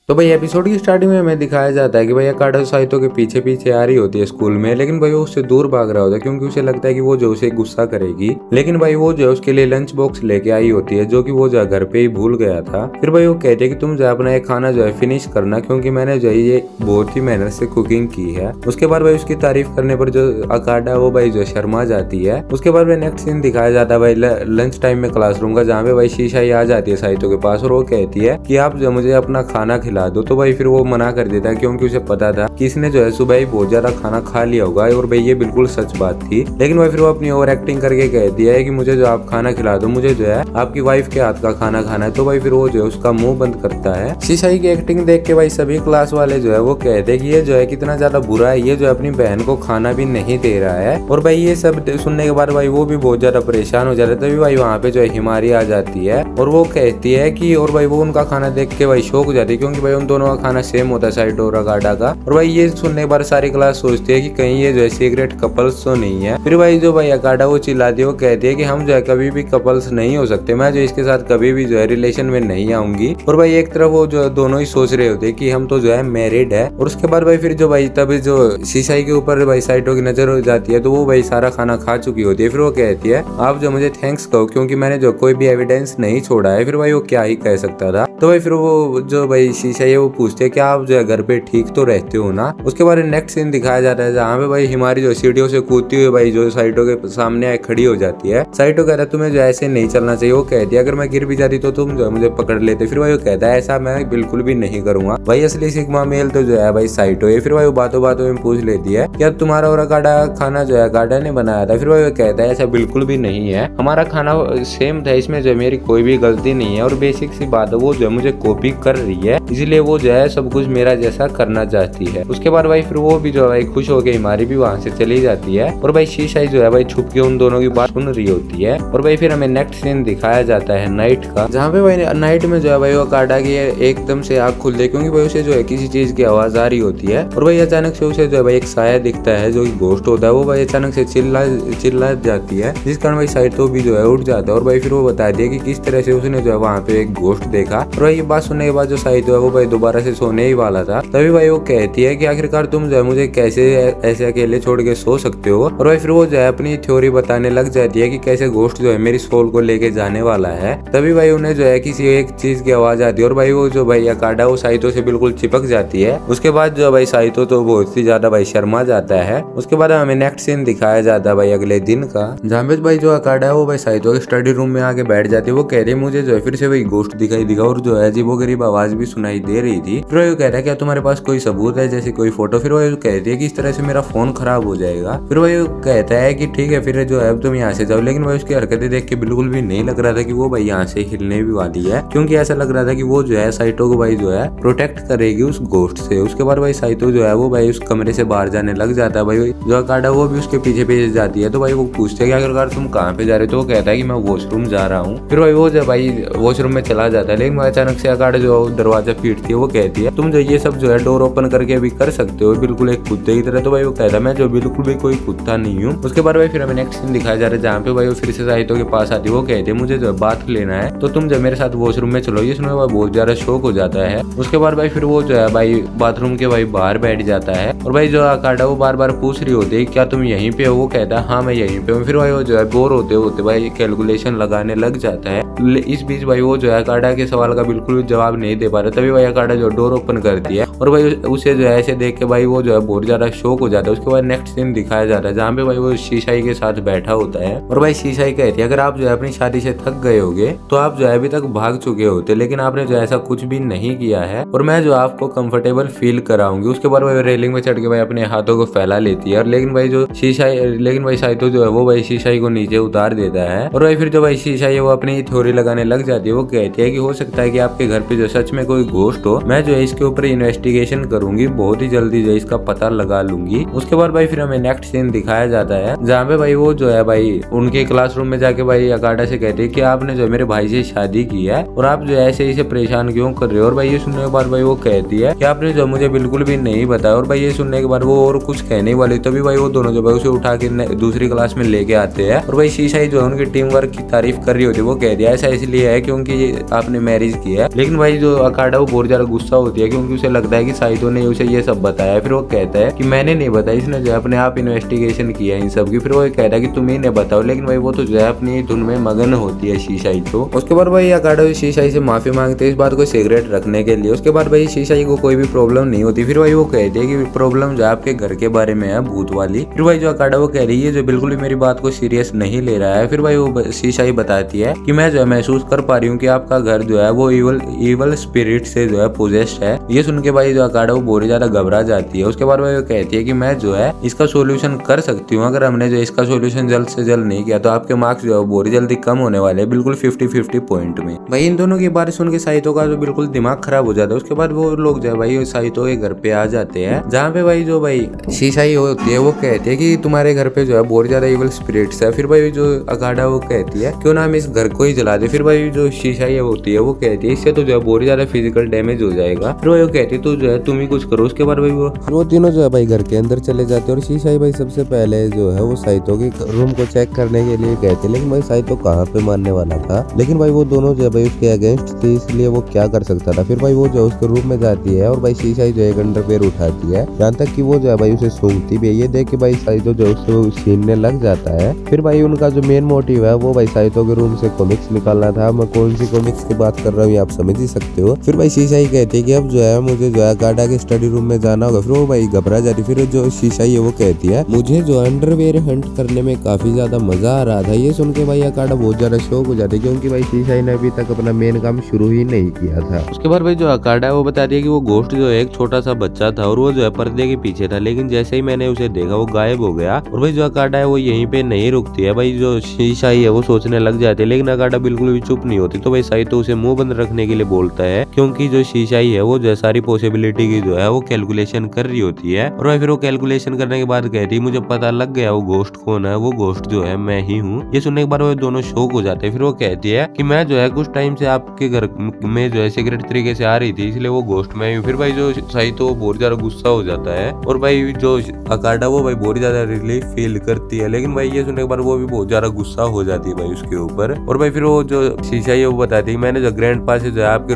तो भाई एपिसोड की स्टार्टिंग में हमें दिखाया जाता है कि भाई अकाडा साइतो के पीछे पीछे आ रही होती है स्कूल में, लेकिन भाई वो उससे दूर भाग रहा होता है क्योंकि उसे लगता है कि वो जो उसे गुस्सा करेगी। लेकिन भाई वो जो है उसके लिए लंच बॉक्स लेके आई होती है जो कि वो जो घर पे ही भूल गया था। फिर भाई वो कहते हैं कि तुम जो है अपना ये खाना जो है फिनिश करना, क्योंकि मैंने जो है ये बहुत ही मेहनत से कुकिंग की है। उसके बाद भाई उसकी तारीफ करने पर जो अकाडा वो भाई जो शर्मा जाती है। उसके बाद भाई नेक्स्ट सीन दिखाया जाता है भाई लंच टाइम में क्लासरूम का, जहाँ पे भाई शीशा ही आ जाती है साइतो के पास और वो कहती है कि आप जो मुझे अपना खाना खिला दो। तो भाई फिर वो मना कर देता है क्योंकि उसे पता था कि इसने जो है सुबह ही बहुत ज्यादा खाना खा लिया होगा और भाई ये बिल्कुल सच बात थी। लेकिन भाई फिर वो अपनी ओवर एक्टिंग करके कहती है कि मुझे जो आप खाना खिला दो, मुझे जो है आपकी वाइफ के हाथ का खाना खाना है। तो भाई फिर वो जो है उसका मुंह बंद करता है। शीशाई की एक्टिंग देख के भाई सभी क्लास वाले जो है वो कहते हैं कि ये जो है कितना ज्यादा बुरा है, ये जो अपनी बहन को खाना भी नहीं दे रहा है। और भाई ये सब सुनने के बाद भाई वो भी बहुत ज्यादा परेशान हो जाता है। तभी भाई वहाँ पे जो है हिमारी आ जाती है और वो कहती है कि और भाई वो उनका खाना देख के भाई शौक हो जाती है क्योंकि भाई उन दोनों का खाना सेम होता है साइटो और अकाडा का। और भाई ये सुनने के बाद सारी क्लास सोचती है कि कहीं ये जो है सीक्रेट कपल्स तो नहीं है। फिर भाई जो भाई अकाडा वो चिल्लाती है, वो कहती है कि हम जो है कभी भी कपल्स नहीं हो सकते, मैं जो इसके साथ कभी भी जो है रिलेशन में नहीं आऊंगी। और भाई एक तरफ वो जो दोनों ही सोच रहे होते हैं कि हम तो जो है मैरिड है। और उसके बाद भाई फिर जो भाई तभी जो शीशाई के ऊपर भाई साइटो की नजर हो जाती है तो वो भाई सारा खाना खा चुकी होती है। फिर वो कहती है आप जो मुझे थैंक्स कहो क्योंकि मैंने जो कोई भी एविडेंस नहीं छोड़ा है। फिर भाई वो क्या ही कह सकता था। तो भाई फिर वो जो भाई शीशाई है वो पूछते है कि आप जो है घर पे ठीक तो रहते हो ना। उसके बाद नेक्स्ट सीन दिखाया जाता है जहाँ पे भाई हिमारी जो सीढ़ियों से कूदती हुई भाई जो साइटो के सामने आए खड़ी हो जाती है। साइटो कहता है तुम्हें जो ऐसे नहीं चलना चाहिए। वो कहती है अगर मैं गिर भी जाती तो तुम जो है मुझे पकड़ लेते। फिर भाई वो कहता है ऐसा मैं बिल्कुल भी नहीं करूंगा। भाई असली सिग्मा मेल तो जो है भाई साइटो है। फिर भाई वो बातों बातों में पूछ लेती है कि अब तुम्हारा और अकाडा खाना जो है अकाडा ने बनाया था। फिर भाई वो कहता है ऐसा बिल्कुल भी नहीं है, हमारा खाना सेम था, इसमें जो मेरी कोई भी गलती नहीं है। और बेसिक सी बात है वो जो है मुझे कॉपी कर रही है, इसलिए वो जो है सब कुछ मेरा जैसा करना चाहती है। उसके बाद भाई फिर वो भी जो है भाई खुश हो गई, हिमारी भी वहाँ से चली जाती है। और भाई शीशाई जो है भाई छुप के उन दोनों की बात सुन रही होती है। और भाई फिर हमें नेक्स्ट सीन दिखाया जाता है नाइट का, जहाँ पे भाई नाइट में जो है भाई वो अकाडा की एकदम से आँख खुल दे क्योंकि भाई उसे जो है किसी चीज की आवाज आ रही होती है। और भाई अचानक से उसे जो है भाई एक साया दिखता है जो कि घोस्ट होता है। वो भाई अचानक से चिल्ला जाती है जिस कारण भाई साइटो भी जो है उठ जाता है। और भाई फिर वो बता दिया कि किस तरह से उसने जो है वहाँ पे एक घोस्ट देखा। और भाई ये बात सुनने के बाद जो साइटो है वो भाई दोबारा से सोने ही वाला था। तभी भाई वो कहती है कि आखिरकार तुम जो है मुझे कैसे ऐसे अकेले छोड़ के सो सकते हो। और भाई फिर वो जो है अपनी थ्योरी बताने लग जाती है कि कैसे घोस्ट जो है मेरी सोल को लेके जाने वाला है। तभी भाई उन्हें जो है किसी एक चीज की आवाज आती है और भाई वो जो भाई अकाडा वो साइतो से बिल्कुल चिपक जाती है। उसके बाद जो भाई साइतो तो बहुत ही ज्यादा भाई शर्मा जाता है। उसके बाद हमें नेक्स्ट सीन दिखाया जाता है भाई अगले दिन का, जहाँ पे भाई जो अकाडा है वो भाई साइतो के स्टडी रूम में आके बैठ जाती है। वो कह रही है मुझे जो है फिर से वही घोस्ट दिखाई दिखा और जो है अजीबोगरीब आवाज भी सुनाई दे रही थी। फिर वो कह रहा है क्या तुम्हारे पास कोई सबूत है, जैसे कोई फोटो। फिर वो कहती है कि इस तरह से मेरा फोन खराब हो जाएगा। फिर वो कहता है कि ठीक है फिर जो है अब तुम यहाँ से जाओ। लेकिन भाई उसकी हरकतें देख के बिल्कुल भी नहीं लग रहा था कि वो भाई यहाँ से हिलने भी वाली है, क्योंकि ऐसा लग रहा था कि वो जो है साइटो को भाई जो है प्रोटेक्ट करेगी उस घोस्ट से। उसके बाद भाई साइटो जो है वो भाई उस कमरे से बाहर जाने लग जाता है। भाई जो अकाडा वो भी उसके पीछे पीछे जाती है। तो भाई वो पूछते है कि आखिरकार तुम कहाँ पे जा रहे हो। तो वो कहता है कि मैं वॉशरूम जा रहा हूँ। फिर भाई वो जो भाई वॉशरूम में चला जाता है। लेकिन अचानक से अकाडा जो दरवाजा पीटती है। वो कहती है तुम जो ये सब जो है डोर ओपन करके भी कर सकते हो बिल्कुल एक कुत्ते की तरह। तो भाई वो कहता है मैं जो बिल्कुल भी कोई कुत्ता नहीं हूँ। उसके बाद भाई फिर हमें नेक्स्ट सीन दिखाया जा रहा है जहाँ पे भाई वो फिर से साइतो के पास आती है। वो कहती है मुझे जो बात लेना है तो तुम जो मेरे साथ वॉशरूम में चलो। ये सुनने भाई बहुत ज्यादा शौक हो जाता है। उसके बाद भाई फिर वो जो है भाई बाथरूम के भाई बाहर बैठ जाता है। और भाई जो अकाडा वो बार बार पूछ रही होती है क्या तुम यहीं पे हो। वो कहता है हाँ मैं यहीं पे हूँ। फिर भाई वो जो है बोर होते होते भाई कैलकुलेशन लगाने लग जाता है। इस बीच भाई वो जो है अकाडा के सवाल का बिल्कुल भी जवाब नहीं दे पा रहा। तभी भाई अकाडा जो डोर ओपन करती है और भाई उसे जो है ऐसे देख के भाई वो जो है बहुत ज्यादा शौक हो जाता है। उसके बाद नेक्स्ट सीन दिखाया जाता है जहाँ पे भाई वो शीशाई के साथ बैठा होता है। और भाई शीशाई कहती है अगर आप जो है अपनी शादी से थक गए होगे तो आप जो है अभी तक भाग चुके होते, लेकिन आपने जो ऐसा कुछ भी नहीं किया है और मैं जो आपको कंफर्टेबल फील कराऊंगी। उसके बाद भाई रेलिंग में चढ़ के भाई अपने हाथों को फैला लेती है। और लेकिन भाई साइतो जो है वो भाई शीशाई को नीचे उतार देता है। और भाई फिर जो भाई शीशाई है वो अपनी थ्योरी लगाने लग जाती है। वो कहती है कि हो सकता है कि आपके घर पे जो सच में कोई घोस्ट हो, मैं जो है इसके ऊपर इन्वेस्टिगेशन करूंगी, बहुत ही जल्दी जो है इसका पता लगा लूंगी। उसके बाद भाई फिर हमें नेक्स्ट सीन दिखाया जाता है जहाँ पे भाई वो जो है भाई उनके क्लासरूम में जाके भाई अकाडा से कहते हैं कि आपने जो मेरे भाई से शादी की है और आप जो ऐसे इसे परेशान क्यों कर रहे हो। और भाई ये सुनने के बाद भाई वो कहती है कि आपने जो मुझे बिल्कुल भी नहीं बताया। और भाई ये सुनने के बाद वो और कुछ कहने वाली, तभी भाई वो दोनों जो भाई उसे उठा के दूसरी क्लास में लेके आते हैं। और भाई शीशाई जो है उनकी टीम वर्क की तारीफ कर रही होती है। वो कह दिया ऐसा इसलिए है क्योंकि आपने मैरिज किया है। लेकिन भाई जो अकाडा वो बहुत ज्यादा गुस्सा होती है क्योंकि उसे लगता है कि साइतो ने उसे ये सब बताया। फिर वो कहता है कि मैंने नहीं बताया, इसने जो अपने आप इन्वेस्टिगेशन किया इन सब की। फिर वो कहता है कि तुम ही ने बताओ। लेकिन भाई वो तो जो है अपनी धुन में मगन होती है शीशाई। तो उसके बाद भाई अकाडा शीशाई से माफी मांगते हैं इस बात को सिगरेट रखने के लिए। उसके बाद भाई शीशाई को कोई भी प्रॉब्लम नहीं होती। फिर भाई वो कहती है कि प्रॉब्लम जो आपके घर के बारे में है, भूत वाली। फिर भाई जो अकाडा वो कह रही है जो बिल्कुल भी मेरी बात को सीरियस नहीं ले रहा है। फिर भाई वो शीशाई बताती है कि मैं जो है महसूस कर पा रही हूँ कि आपका घर जो है वो इवल स्पिरिट से जो है पोजेस्ड है। ये सुन के भाई जो अकाडा वो बहुत ज्यादा घबरा जाती है। उसके बाद भाई वो कहती है कि मैं जो है इसका सोल्यूशन कर सकती हूँ। अगर हमने जो इसका सोल्यूशन जल्द से जल्द नहीं किया तो आपके मार्क्स जो है बहुत जल्दी कम होने वाले हैं, बिल्कुल 50-50 पॉइंट में। भाई इन दोनों की बात सुन के साइतो का जो बिल्कुल दिमाग खराब हो जाता है। उसके बाद वो लोग जो है भाई साइतो के घर पे आ जाते हैं, जहाँ पे भाई जो भाई शीशाई होती है वो कहती है कि तुम्हारे घर पे जो है बहुत ज्यादा इवल स्पिरिट्स है। फिर भाई जो अकाडा वो कहती है क्यों ना हम इस घर को ही जला दे। फिर भाई जो शीशाई होती है वो कहती है इससे तो जो है बहुत ज्यादा फिजिकल डैमेज हो जाएगा। फिर वो कहती है तो जो है तुम ही कुछ करो। उसके बाद भाई वो तीनों जो है भाई घर के अंदर चले जाते हैं और शीशाई भाई सबसे पहले जो है वो साइतो के रूम को चेक करने के लिए कहते हैं। लेकिन भाई साइतो कहाँ पे मानने वाला था। लेकिन भाई वो दोनों जो है भाई उसके अगेंस्ट थे, इसलिए वो क्या कर सकता था। फिर भाई वो जो उसके रूम में जाती है और भाई शीशाई जो है अंडरवेयर उठाती है, यहाँ तक कि वो जो है भाई उसे सूंघती भी है। ये देख के भाई साइतो जो उससे छीनने लग जाता है। फिर भाई उनका जो मेन मोटिव है वो भाई साइतो के रूम से कॉमिक्स निकालना था। मैं कौन सी कॉमिक्स की बात कर रहा हूँ आप समझ ही सकते हो। फिर भाई शीशाई कहती है कि अब जो है मुझे जो है अकाडा के स्टडी रूम में जाना होगा। फिर वो भाई घबरा जाती। फिर जो शीशाई है वो कहती है मुझे जो अंडरवेयर हंट करने में काफी ज्यादा मजा आ रहा था। ये सुन के भाई अकाडा बहुत ज्यादा शौक हो जाती है क्योंकि भाई शीशाई ने अभी तक अपना मेन काम शुरू ही नहीं किया था। उसके बाद भाई जो अकाडा है वो बताती है कि वो घोस्ट जो है एक छोटा सा बच्चा था और वो जो है पर्दे के पीछे था। लेकिन जैसे ही मैंने उसे देखा वो गायब हो गया। और भाई जो अकाडा है वो यहीं पे नहीं रुकती है। भाई जो शीशाई है वो सोचने लग जाती है, लेकिन अकाडा बिल्कुल भी चुप नहीं होती। तो भाई साइतो उसे मुंह बंद रखने के लिए बोलता है क्योंकि जो शीशाई है वो जो सारी पॉसिबिलिटी की जो है वो कैलकुलेशन कर रही होती है। और भाई फिर वो कैलकुलेशन करने के बाद कहती है मुझे पता लग गया वो घोस्ट कौन है, वो घोस्ट जो है मैं ही हूँ। ये सुनने के बाद वो दोनों शौक हो जाते हैं। फिर वो कहती है कि मैं जो है कुछ टाइम से आपके घर में जो है सीक्रेट तरीके से आ रही थी, इसलिए वो घोस्ट मैं हूँ। फिर भाई जो साइतो बहुत ज्यादा गुस्सा हो जाता है और भाई जो अकाडा वो भाई बहुत ज्यादा रिलीफ फील करती है। लेकिन भाई ये सुनने के बाद वो भी बहुत ज्यादा गुस्सा हो जाती है भाई उसके ऊपर। और भाई फिर वो जो शीशाई है वो बताती है मैंने जो ग्रैंड पा से जो है आपके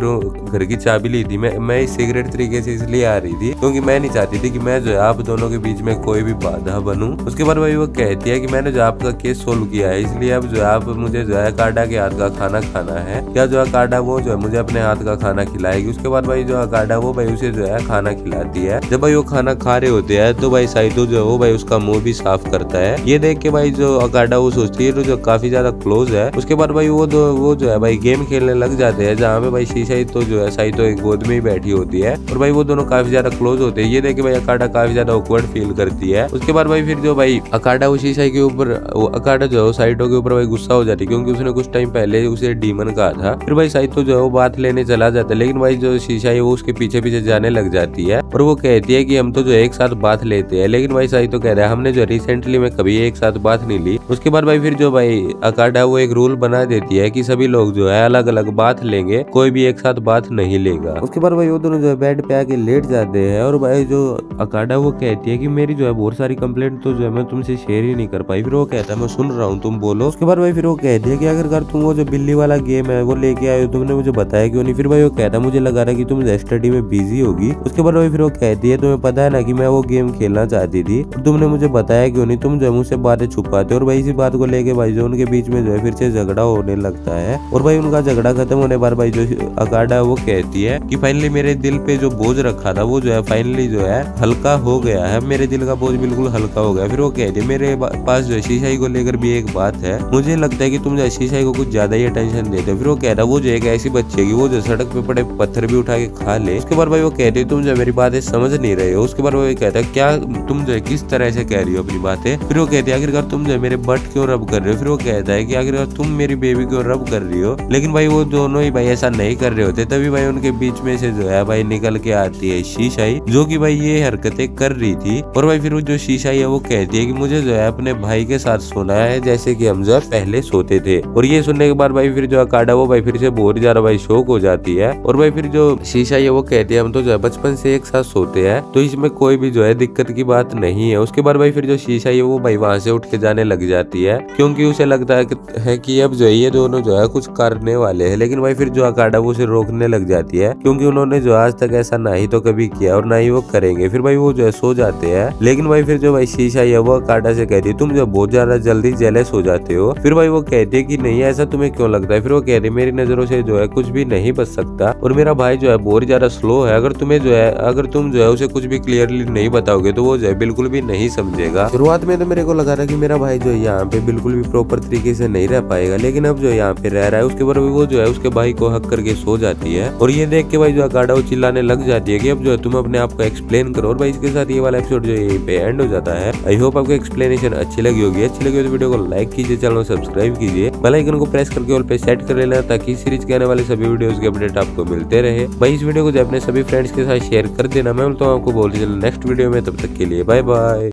घर की चाबी ली थी, मैं इस सीक्रेट तरीके से इसलिए आ रही थी क्योंकि मैं नहीं चाहती थी कि मैं जो है आप दोनों के बीच में कोई भी बाधा बनूं। उसके बाद भाई वो कहती है कि मैंने जो आपका केस सोल्व किया है, इसलिए अब जो है आप मुझे जो है अकाडा के हाथ का खाना खाना है। क्या जो अकाडा वो जो है मुझे अपने हाथ का खाना खिलाएगी। उसके बाद भाई जो अकाडा वो भाई उसे जो है खाना खिलाती है। जब भाई वो खाना खा रहे होते हैं तो भाई साइतो जो है वो भाई उसका मुंह भी साफ करता है। ये देख के भाई जो अकाडा वो सोचती है जो काफी ज्यादा क्लोज है। उसके बाद भाई वो जो है भाई गेम खेलने लग जाते हैं, जहाँ पे भाई शीशाई तो जो है साइतो एक गोद में ही बैठी होती है और भाई वो दोनों काफी ज्यादा क्लोज होते हैं। ये देख के भाई अकाडा काफी ज्यादा ऑकवर्ड फील करती है। उसके बाद भाई फिर जो भाई अकाडा वो शीशाई के ऊपर अकाडा जो है साइतो के ऊपर भाई गुस्सा हो जाती है क्योंकि उसने कुछ टाइम पहले उसे डीमन कहा था। फिर भाई साइतो जो है वो बात लेने चला जाता है, लेकिन भाई जो शीशाई वो उसके पीछे पीछे जाने लग जाती है और वो कहती है कि हम तो जो एक साथ बात लेते हैं। लेकिन भाई साइतो कह रहा है हमने जो रिसेंटली में कभी एक साथ बात नहीं ली। उसके बाद भाई फिर जो भाई अकाडा वो एक रूल बना देती है कि सभी लोग जो है अलग अलग बात लेंगे, कोई भी एक साथ बात नहीं लेगा। उसके बाद भाई वो दोनों जो है बेड पे आके लेट जाते हैं और भाई जो अकाडा वो कहती है कि मेरी जो है बहुत सारी कंप्लेंट तो जो है मैं तुमसे शेयर ही नहीं कर पाई। फिर वो कहता है मैं सुन रहा हूँ तुम बोलो। उसके बाद भाई फिर वो कहती है कि आखिरकार तुम वो जो बिल्ली वाला गेम है वो लेके आए हो, तुमने मुझे बताया क्यों नहीं। फिर भाई वो कहता है मुझे लगा रहा कि तुम स्टडी में बिजी होगी। उसके बाद भाई फिर वो कहती है तुम्हें पता है ना कि मैं वो गेम खेलना चाहती थी और तुमने मुझे बताया क्यों नहीं, तुम जो है मुझसे बातें छुपाते हो। और भाई इसी बात को लेके भाई जो उनके बीच में जो है फिर से झगड़ा होने लगता है। और भाई उनका झगड़ा खत्म होने पर भाई जो अकाडा वो कहती है कि फाइनली मेरे दिल पे जो बोझ रखा था वो जो है फाइनली जो है हल्का हो गया है, मेरे दिल का बोझ बिल्कुल हल्का हो गया। फिर वो कहती है मेरे पास जो है शीशाई को लेकर भी एक बात है, मुझे लगता है कि तुम जो शीशाई को कुछ ज्यादा ही अटेंशन देते हो। फिर वो कहता है वो जो एक ऐसी बच्ची है वो जो सड़क पे पड़े पत्थर भी उठा के खा ले। उसके बाद भाई वो कहती है तुम जो मेरी बातें समझ नहीं रहे हो। उसके बाद वो कहता है क्या तुम जो है किस तरह से कह रही हो अपनी बातें। फिर वो कहती है आखिरकार तुम जो है मेरे बट क्यों रब कर रहे हो। फिर वो कहता है कि आखिरकार तुम मेरी बेबी क्यों रब कर रही हो। लेकिन भाई वो दोनों ही भाई ऐसा नहीं कर रहे होते। तभी भाई उनके बीच में से जो है भाई निकल के आती है शीशाई, जो कि भाई ये हरकतें कर रही थी। और भाई फिर वो जो शीशाई है वो कहती है कि मुझे जो है अपने भाई के साथ सोना है जैसे कि हम जो पहले सोते थे। और ये सुनने के बाद भाई फिर जो अकाडा वो भाई फिर से बहुत ज्यादा भाई शौक हो जाती है। और भाई फिर जो शीशाई है वो कहती है हम तो जो है बचपन से एक साथ सोते हैं, तो इसमें कोई भी जो है दिक्कत की बात नहीं है। उसके बाद भाई फिर जो शीशाई है वो भाई वहां से उठ के जाने लग जाती है क्योंकि उसे लगता है कि अब जो है ये दोनों दोनों जो है कुछ करने वाले हैं, लेकिन भाई फिर जो अकाडा वो उसे रोकने लग जाती है क्योंकि उन्होंने जो आज तक ऐसा ना ही तो कभी किया और ना ही वो करेंगे। फिर भाई वो जो है सो जाते हैं, लेकिन भाई फिर जो भाई शीशा है वो अकाडा से कहती है तुम जो बहुत ज्यादा जल्दी जेलस हो जाते हो। फिर भाई वो कहती है कि नहीं ऐसा तुम्हें क्यों लगता है। फिर वो कहती है मेरी नजरों से जो है कुछ भी नहीं बच सकता और मेरा भाई जो है बहुत ज्यादा स्लो है, अगर तुम जो है उसे कुछ भी क्लियरली नहीं बताओगे तो वो जो है बिल्कुल भी नहीं समझेगा। शुरुआत में तो मेरे को लगा था कि मेरा भाई जो है यहाँ पे बिल्कुल भी प्रॉपर तरीके से नहीं रह पाएगा, लेकिन अब जो यहाँ पे रह रहा है उसके बाद वो जो है उसके भाई को हक करके सो जाती है। और ये देख के भाई जो अकाडा वो चिल्लाने लग जाती है कि अब जो है तुम अपने आप को एक्सप्लेन करो। और भाई इसके साथ ये वाला एपिसोड जो यहीं पे एंड हो जाता है। आई होप आपको एक्सप्लेनेशन अच्छी लगी होगी। अच्छी लगी तो वीडियो को लाइक कीजिए, चैनल को सब्सक्राइब कीजिए, बेल आइकन को प्रेस करके ऑल पे सेट कर लेना ताकि सीरीज के आने वाले सभी वीडियोस के अपडेट आपको मिलते रहे। भाई इस वीडियो को जो अपने सभी फ्रेंड्स के साथ शेयर कर देना। मैं मिलता हूँ आपको बहुत जल्द नेक्स्ट वीडियो में, तब तक के लिए बाय बाय।